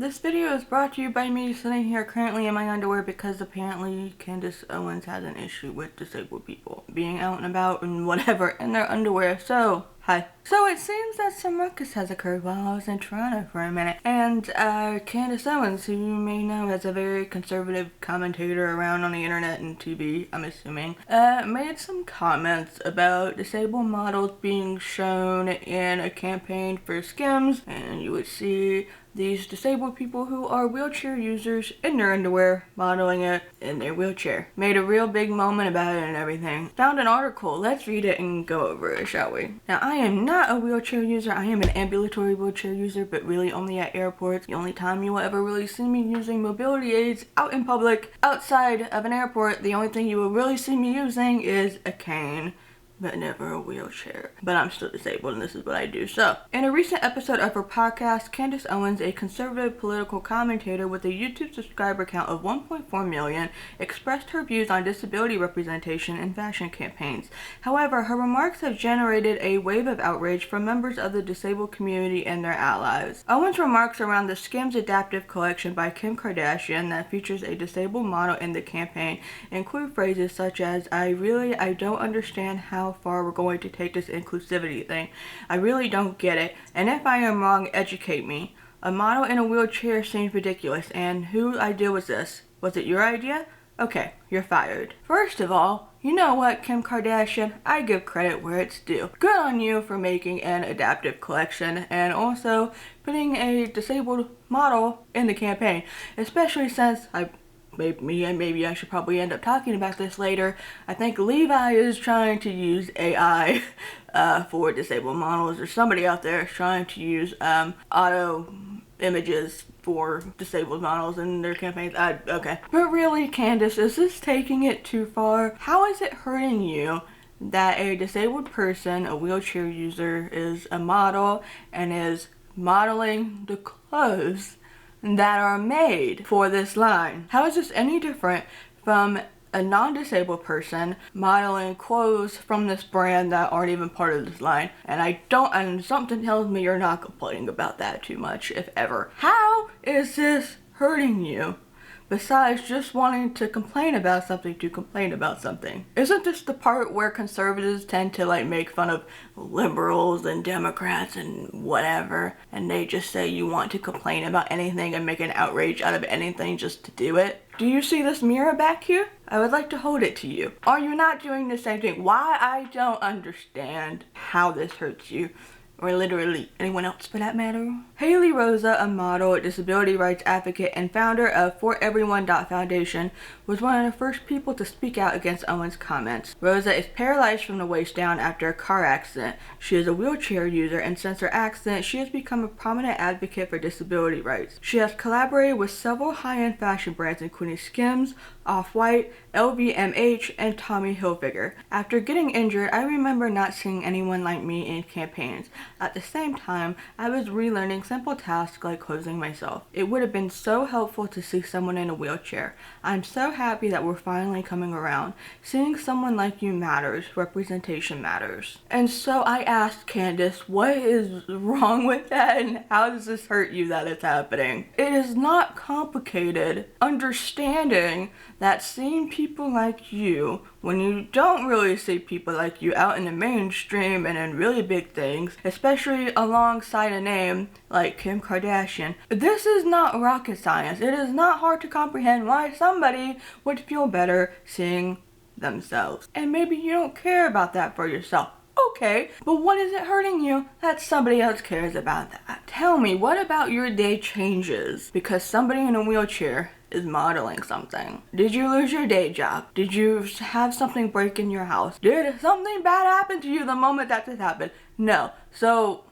This video is brought to you by me sitting here currently in my underwear because apparently Candace Owens has an issue with disabled people being out and about and whatever in their underwear. So, hi. So it seems that some ruckus has occurred while I was in Toronto for a minute. And Candace Owens, who you may know as a very conservative commentator around on the internet and TV, I'm assuming, made some comments about disabled models being shown in a campaign for Skims. And you would see these disabled people who are wheelchair users in their underwear modeling it in their wheelchair. Made a real big moment about it and everything. Found an article. Let's read it and go over it, shall we? Now, I am not a wheelchair user. I am an ambulatory wheelchair user, but really only at airports. The only time you will ever really see me using mobility aids out in public, outside of an airport, the only thing you will really see me using is a cane, but never a wheelchair. But I'm still disabled and this is what I do. So, in a recent episode of her podcast, Candace Owens, a conservative political commentator with a YouTube subscriber count of 1.4 million, expressed her views on disability representation in fashion campaigns. However, her remarks have generated a wave of outrage from members of the disabled community and their allies. Owens' remarks around the Skims Adaptive Collection by Kim Kardashian that features a disabled model in the campaign include phrases such as, I don't understand how far we're going to take this inclusivity thing. I really don't get it. And if I am wrong, educate me. A model in a wheelchair seems ridiculous. And whose idea was this? Was it your idea? Okay, you're fired. First of all, you know what, Kim Kardashian? I give credit where it's due. Good on you for making an adaptive collection and putting a disabled model in the campaign. Especially since maybe I should probably end up talking about this later. I think Levi is trying to use AI for disabled models, or somebody out there is trying to use auto images for disabled models in their campaigns. Okay. But really, Candace, is this taking it too far? How is it hurting you that a disabled person, a wheelchair user, is a model and is modeling the clothes that are made for this line? How is this any different from a non-disabled person modeling clothes from this brand that aren't even part of this line? And something tells me you're not complaining about that too much, if ever. How is this hurting you? Besides just wanting to complain about something to complain about something. Isn't this the part where conservatives tend to make fun of liberals and Democrats and whatever, and they just say you want to complain about anything and make an outrage out of anything just to do it? Do you see this mirror back here? I would like to hold it to you. Are you not doing the same thing? Why? I don't understand how this hurts you. Or literally anyone else for that matter. Haley Rosa, a model, disability rights advocate, and founder of ForEveryone Foundation, was one of the first people to speak out against Owens' comments. Rosa is paralyzed from the waist down after a car accident. She is a wheelchair user, and since her accident, she has become a prominent advocate for disability rights. She has collaborated with several high-end fashion brands including Skims, Off-White, LVMH, and Tommy Hilfiger. After getting injured, I remember not seeing anyone like me in campaigns. At the same time, I was relearning simple tasks like clothing myself. It would have been so helpful to see someone in a wheelchair. I'm so happy that we're finally coming around. Seeing someone like you matters. Representation matters. And so I asked Candace, what is wrong with that and how does this hurt you that it's happening? It is not complicated understanding that seeing people like you, when you don't really see people like you out in the mainstream and in really big things, especially alongside a name like Kim Kardashian, this is not rocket science. It is not hard to comprehend why somebody would feel better seeing themselves. And maybe you don't care about that for yourself. Okay, but what is it hurting you that somebody else cares about that? Tell me, what about your day changes because somebody in a wheelchair is modeling something? Did you lose your day job? Did you have something break in your house? Did something bad happen to you the moment that this happened? No. So,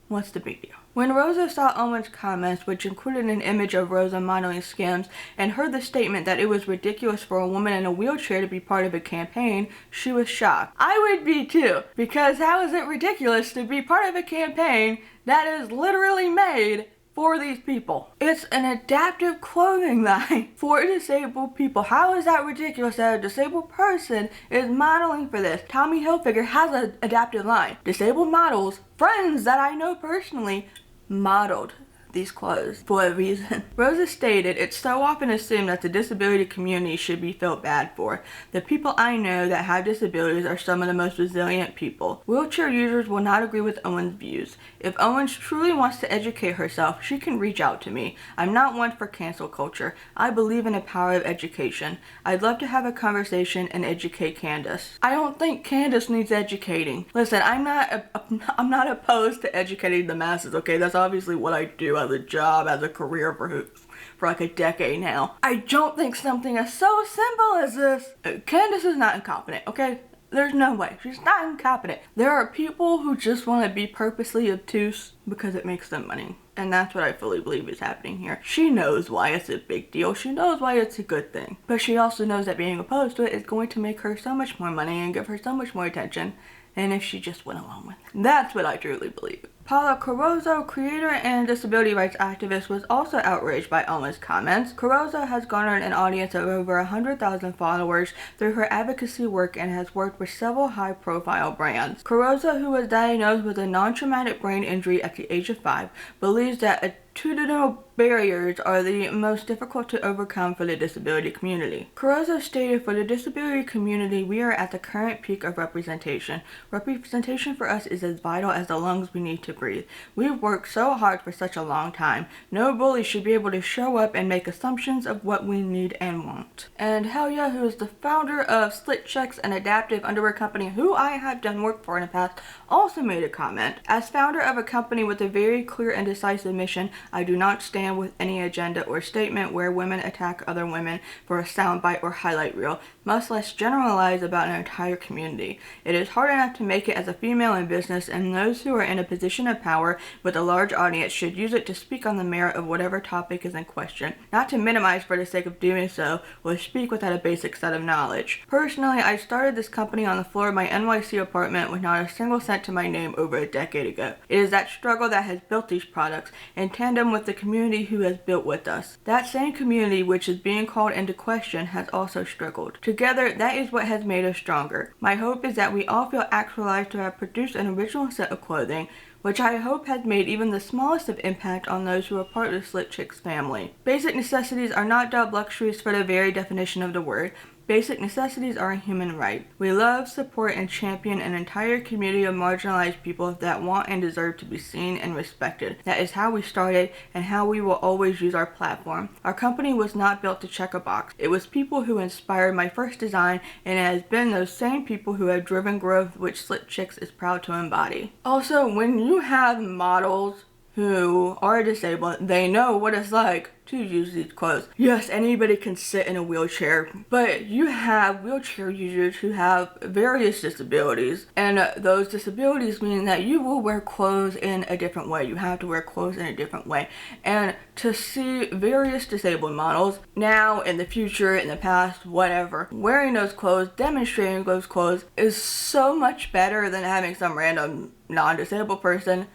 what's the big deal? When Rosa saw Owens' comments, which included an image of Rosa modeling Skims, and heard the statement that it was ridiculous for a woman in a wheelchair to be part of a campaign, she was shocked. I would be too, because how is it ridiculous to be part of a campaign that is literally made for these people? It's an adaptive clothing line for disabled people. How is that ridiculous that a disabled person is modeling for this? Tommy Hilfiger has an adaptive line. Disabled models, friends that I know personally, modeled these clothes for a reason. Rosa stated, "It's so often assumed that the disability community should be felt bad for. The people I know that have disabilities are some of the most resilient people. Wheelchair users will not agree with Owen's views. If Owens truly wants to educate herself, she can reach out to me. I'm not one for cancel culture. I believe in the power of education. I'd love to have a conversation and educate Candace." I don't think Candace needs educating. Listen, I'm not opposed to educating the masses, okay? That's obviously what I do as a job, as a career for like a decade now. I don't think something as so simple as this. Candace is not incompetent, okay? There's no way. She's not incompetent. There are people who just want to be purposely obtuse because it makes them money. And that's what I fully believe is happening here. She knows why it's a big deal. She knows why it's a good thing. But she also knows that being opposed to it is going to make her so much more money and give her so much more attention. And if she just went along with it. That's what I truly believe. Paula Carozzo, creator and disability rights activist, was also outraged by Owen's comments. Carozzo has garnered an audience of over 100,000 followers through her advocacy work and has worked with several high-profile brands. Carozzo, who was diagnosed with a non-traumatic brain injury at the age of 5, believes that attitudinal barriers are the most difficult to overcome for the disability community. Carozzo stated, "For the disability community, we are at the current peak of representation. Representation for us is as vital as the lungs we need to breathe. We've worked so hard for such a long time. No bully should be able to show up and make assumptions of what we need and want." And Helia, who is the founder of Slit Chicks, an adaptive underwear company who I have done work for in the past, also made a comment. "As founder of a company with a very clear and decisive mission, I do not stand with any agenda or statement where women attack other women for a soundbite or highlight reel, much less generalize about an entire community. It is hard enough to make it as a female in business, and those who are in a position of power with a large audience should use it to speak on the merit of whatever topic is in question, not to minimize for the sake of doing so or speak without a basic set of knowledge. Personally, I started this company on the floor of my NYC apartment with not a single cent to my name over a decade ago. It is that struggle that has built these products, in tandem with the community who has built with us. That same community which is being called into question has also struggled. Together, that is what has made us stronger. My hope is that we all feel actualized to have produced an original set of clothing, which I hope has made even the smallest of impact on those who are part of the Slit Chicks family. Basic necessities are not dubbed luxuries for the very definition of the word. Basic necessities are a human right. We love, support, and champion an entire community of marginalized people that want and deserve to be seen and respected. That is how we started and how we will always use our platform. Our company was not built to check a box. It was people who inspired my first design, and it has been those same people who have driven growth which Slit Chicks is proud to embody." Also, when you have models who are disabled, they know what it's like to use these clothes. Yes, anybody can sit in a wheelchair, but you have wheelchair users who have various disabilities, and those disabilities mean that you will wear clothes in a different way. You have to wear clothes in a different way. And to see various disabled models, now, in the future, in the past, whatever, wearing those clothes, demonstrating those clothes, is so much better than having some random non-disabled person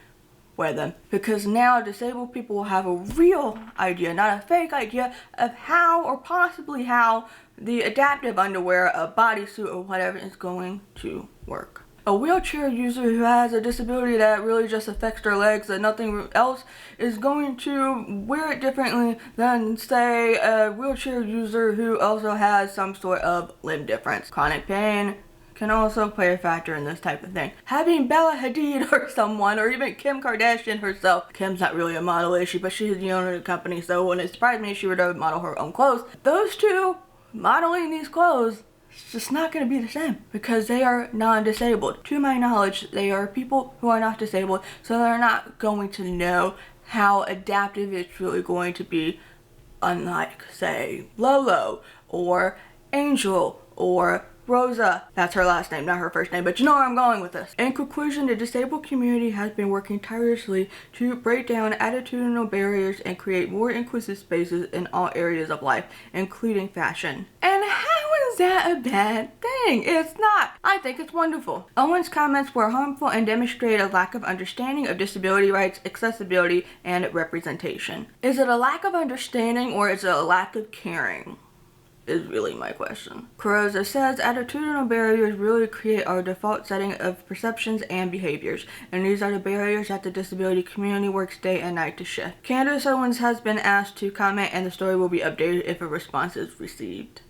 wear them, because now disabled people will have a real idea, not a fake idea, of how or possibly how the adaptive underwear, a bodysuit or whatever is going to work. A wheelchair user who has a disability that really just affects their legs and nothing else is going to wear it differently than, say, a wheelchair user who also has some sort of limb difference. Chronic pain can also play a factor in this type of thing. Having Bella Hadid or someone, or even Kim Kardashian herself, Kim's not really a model, is she? But she's the owner of the company, so it wouldn't surprise me if she were to model her own clothes. Those two modeling these clothes, it's just not going to be the same because they are non-disabled. To my knowledge, they are people who are not disabled, so they're not going to know how adaptive it's really going to be, unlike, say, Lolo or Angel or Rosa. That's her last name, not her first name, but you know where I'm going with this. In conclusion, the disabled community has been working tirelessly to break down attitudinal barriers and create more inclusive spaces in all areas of life, including fashion. And how is that a bad thing? It's not. I think it's wonderful. Owen's comments were harmful and demonstrate a lack of understanding of disability rights, accessibility, and representation. Is it a lack of understanding or is it a lack of caring? is really my question. Carosa says, attitudinal barriers really create our default setting of perceptions and behaviors, and these are the barriers that the disability community works day and night to shift. Candace Owens has been asked to comment, and the story will be updated if a response is received.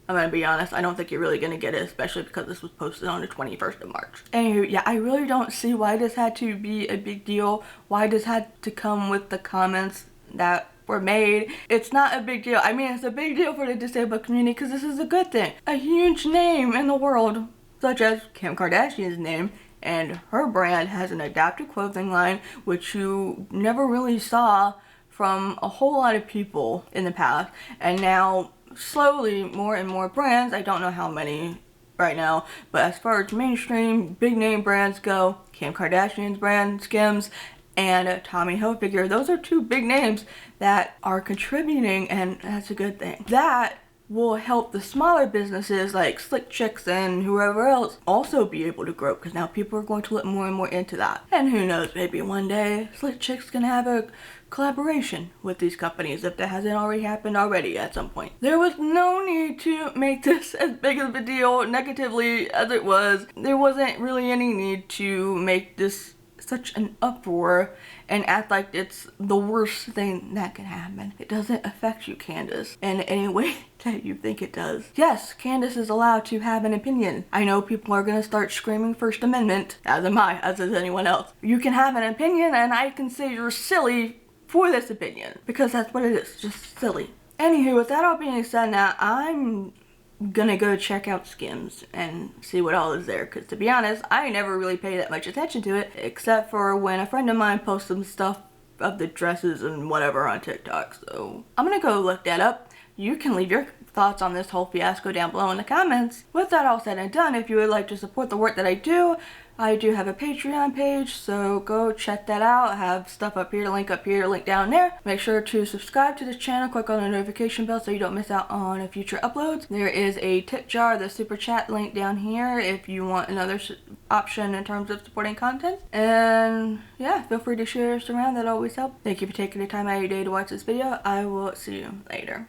I'm gonna be honest, I don't think you're really gonna get it, especially because this was posted on the 21st of March. Anywho, yeah, I really don't see why this had to be a big deal, why this had to come with the comments that were made. It's not a big deal. I mean, it's a big deal for the disabled community because this is a good thing. A huge name in the world, such as Kim Kardashian's name, and her brand has an adapted clothing line, which you never really saw from a whole lot of people in the past, and now slowly more and more brands, I don't know how many right now, but as far as mainstream big name brands go, Kim Kardashian's brand, Skims, and Tommy Hilfiger, those are two big names that are contributing, and that's a good thing. That will help the smaller businesses like Slick Chicks and whoever else also be able to grow, because now people are going to look more and more into that. And who knows, maybe one day Slick Chicks can have a collaboration with these companies if that hasn't already happened already at some point. There was no need to make this as big of a deal negatively as it was. There wasn't really any need to make this such an uproar and act like it's the worst thing that can happen. It doesn't affect you, Candace, in any way that you think it does. Yes, Candace is allowed to have an opinion. I know people are gonna start screaming First Amendment, as am I, as is anyone else. You can have an opinion, and I can say you're silly for this opinion, because that's what it is, just silly. Anywho, with that all being said, now I'm gonna go check out Skims and see what all is there, because to be honest, I never really paid that much attention to it, except for when a friend of mine posts some stuff of the dresses and whatever on TikTok. So I'm gonna go look that up. You can leave your thoughts on this whole fiasco down below in the comments. With that all said and done, if you would like to support the work that I do have a Patreon page, so go check that out. I have stuff up here, link down there. Make sure to subscribe to this channel, click on the notification bell so you don't miss out on future uploads. There is a tip jar, the super chat link down here if you want another option in terms of supporting content. And yeah, feel free to share this around, that always helps. Thank you for taking the time out of your day to watch this video. I will see you later.